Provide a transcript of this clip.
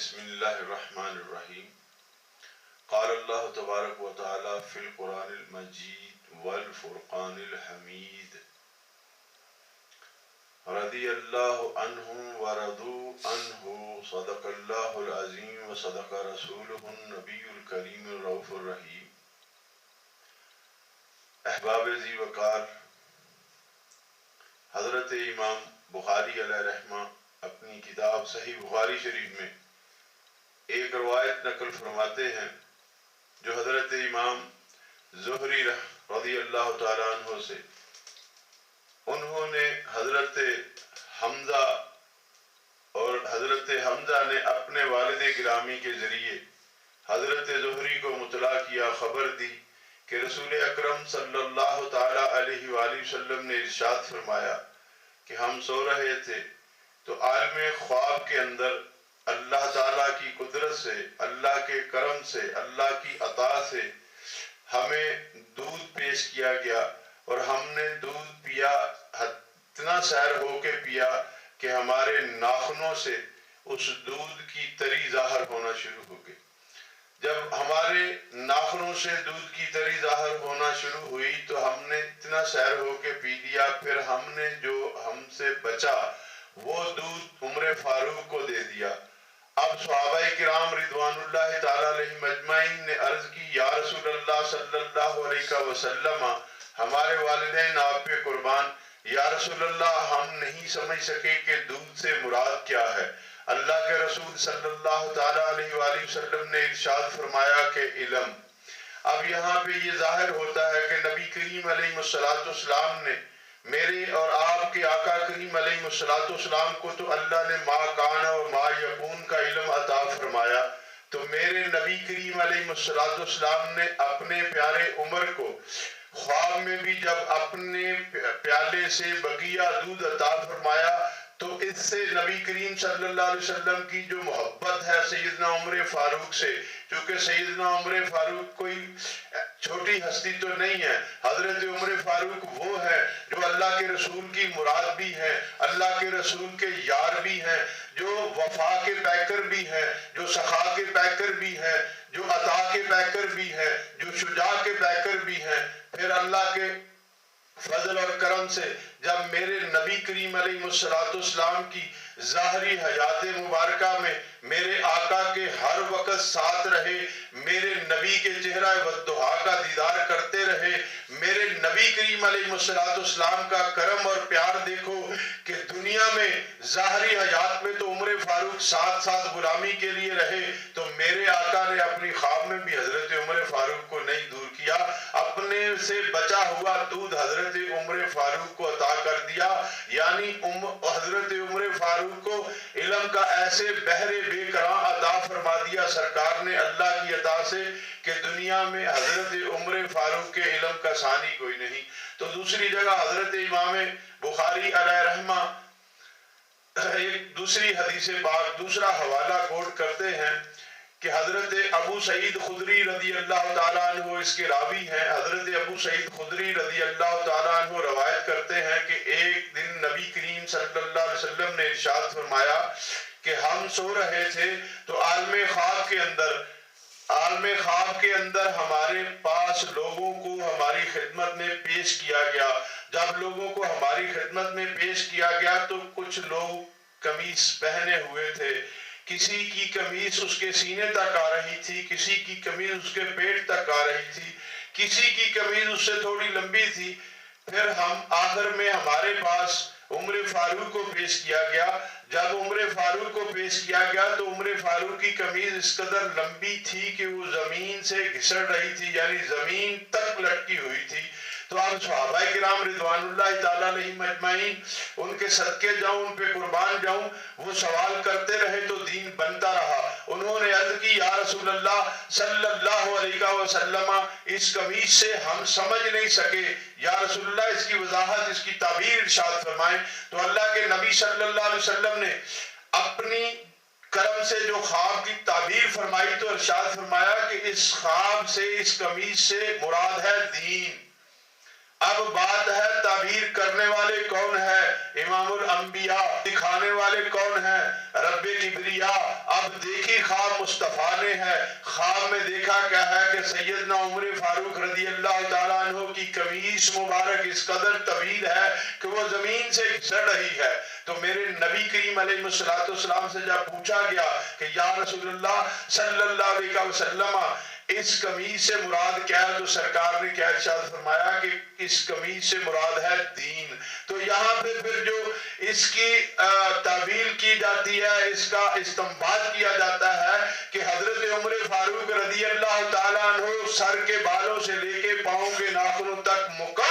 بسم اللہ الرحمن الرحیم قال اللہ تبارک و تعالی فی القرآن المجید والفرقان الحمید رضی اللہ عنہم ورضوا عنہ صدق اللہ العظیم وصدق رسولہ النبی الکریم الرؤوف الرحیم۔ احباب ذی وقار، حضرت امام بخاری علیہ رحمہ اپنی کتاب صحیح بخاری شریف میں ایک روایت نقل فرماتے ہیں جو حضرت امام زہری رضی اللہ تعالیٰ عنہ سے، انہوں نے حضرت حمزہ اور حضرت حمزہ نے اپنے والد گرامی کے ذریعے حضرت زہری کو مطلع کیا، خبر دی کہ رسول اکرم صلی اللہ تعالیٰ علیہ وآلہ وسلم نے ارشاد فرمایا کہ ہم سو رہے تھے تو عالم خواب کے اندر اللہ تعالیٰ کی قدرت سے، اللہ کے کرم سے، اللہ کی عطا سے ہمیں دودھ پیش کیا گیا اور ہم نے دودھ پیا، اتنا سیر ہو کے پیا کہ ہمارے ناخنوں سے اس دودھ کی تری ظاہر ہونا شروع ہو گئی۔ جب ہمارے ناخنوں سے دودھ کی تری ظاہر ہونا شروع ہوئی تو ہم نے اتنا سیر ہو کے پی لیا، پھر ہم نے جو ہم سے بچا وہ دودھ عمر فاروق کو دے دیا۔ اب صحابہ کرام رضوان اللہ تعالیٰ علیہم اجمعین نے عرض کی، یا رسول اللہ صلی اللہ علیہ وسلم، ہمارے والدین آپ پہ قربان، یا رسول اللہ ہم نہیں سمجھ سکے کہ دودھ سے مراد کیا ہے۔ اللہ کے رسول صلی اللہ تعالیٰ علیہ وآلہ وسلم نے ارشاد فرمایا کہ علم۔ اب یہاں پہ یہ ظاہر ہوتا ہے کہ نبی کریم علیہ السلام نے میرے اور آپ کے آقا کریم علیہ السلام کو تو اللہ نے ما کان و ما یکون کا علم عطا فرمایا، تو میرے نبی کریم علیہ السلام نے اپنے پیارے عمر کو خواب میں بھی جب اپنے پیالے سے بقیہ دودھ عطا فرمایا تو اس سے نبی کریم صلی اللہ علیہ وسلم کی جو محبت ہے سیدنا عمر فاروق سے، کیونکہ سیدنا عمر فاروق کوئی چھوٹی ہستی تو نہیں ہے، حضرت عمر فاروق وہ ہے جو اللہ کے رسول کی مراد بھی ہے، اللہ کے رسول کے یار بھی ہیں، جو وفا کے پیکر بھی ہیں، جو سخا کے پیکر بھی ہیں، جو عطا کے پیکر بھی ہیں، جو شجاع کے پیکر بھی ہیں۔ پھر اللہ کے فضل اور کرم سے جب میرے نبی کریم علیہ السلام کی ظاہری حیات مبارکہ میں میرے آقا کے ہر وقت ساتھ رہے، میرے نبی کے چہرہ والضحیٰ کا دیدار کرتے رہے، میرے نبی کریم علیہ السلام کا کرم اور پیار دیکھو کہ دنیا میں ظاہری حیات میں تو عمر فاروق ساتھ ساتھ غلامی کے لیے رہے، تو میرے آقا نے اپنی خواب میں بھی حضرت عمر فاروق کو نہیں دور کیا، اپنے سے بچا ہوا دودھ حضرت عمر فاروق کو عطا کر دیا۔ یعنی حضرت عمر فاروق کو علم کا ایسے بحر بے کراں عطا فرما دیا سرکار نے اللہ کی عطا سے کہ دنیا میں حضرت عمر فاروق کے علم کا ثانی کوئی نہیں۔ تو دوسری جگہ حضرت امام بخاری علیہ رحمہ ایک دوسری حدیث پاک دوسرا حوالہ کوٹ کرتے ہیں کہ حضرت ابو سعید خدری رضی اللہ تعالیٰ عنہ اس کے راوی ہیں۔ حضرت ابو سعید خدری رضی اللہ تعالیٰ عنہ روایت کرتے ہیں کہ ایک دن نبی کریم صلی اللہ علیہ وسلم نے ارشاد فرمایا کہ ہم سو رہے تھے تو عالم خواب کے اندر ہمارے پاس لوگوں کو ہماری خدمت میں پیش کیا گیا۔ جب لوگوں کو ہماری خدمت میں پیش کیا گیا تو کچھ لوگ قمیص پہنے ہوئے تھے، کسی کی قمیص اس کے سینے تک آ رہی تھی، کسی کی قمیص اس کے پیٹ تک آ رہی تھی، کسی کی قمیص اس سے تھوڑی لمبی تھی۔ پھر ہم آخر میں ہمارے پاس عمر فاروق کو پیش کیا گیا۔ جب عمر فاروق کو پیش کیا گیا تو عمر فاروق کی قمیص اس قدر لمبی تھی کہ وہ زمین سے گھسڑ رہی تھی، یعنی زمین تک لٹکی ہوئی تھی۔ تو اب صحابہ کرام رضوان اللہ تعالیٰ علیہم اجمعین، ان کے صدقے جاؤں، ان پہ قربان جاؤں، وہ سوال کرتے رہے تو دین بنتا رہا۔ انہوں نے عرض کی، یا رسول اللہ صلی اللہ علیہ وسلم، اس قمیص سے ہم سمجھ نہیں سکے، یا رسول اللہ اس کی وضاحت، اس کی تعبیر ارشاد فرمائیں۔ تو اللہ کے نبی صلی اللہ علیہ وسلم نے اپنی کرم سے جو خواب کی تعبیر فرمائی تو ارشاد فرمایا کہ اس خواب سے، اس قمیص سے مراد ہے دین۔ اب بات ہے تعبیر کرنے والے کون ہے؟ امام الانبیاء۔ دکھانے والے کون ہیں؟ رب کبریا۔ اب دیکھی خواب مصطفیٰ نے ہے، خواب میں دیکھا کیا ہے کہ سیدنا عمر فاروق رضی اللہ تعالیٰ عنہ کی قمیص مبارک اس قدر طویل ہے کہ وہ زمین سے گھسڑ رہی ہے۔ تو میرے نبی کریم علیہ السلام سے جب پوچھا گیا کہ یا رسول اللہ صلی اللہ علیہ وسلم اس قمیص سے مراد کیا ہے، تو سرکار نے کیا ارشاد فرمایا کہ اس قمیص سے مراد ہے دین۔ تو یہاں پہ پھر جو اس کی تعویل کی جاتی ہے، اس کا استنباط کیا جاتا ہے کہ حضرت عمر فاروق رضی اللہ تعالیٰ عنہ سر کے بالوں سے لے کے پاؤں کے ناخنوں تک مکمل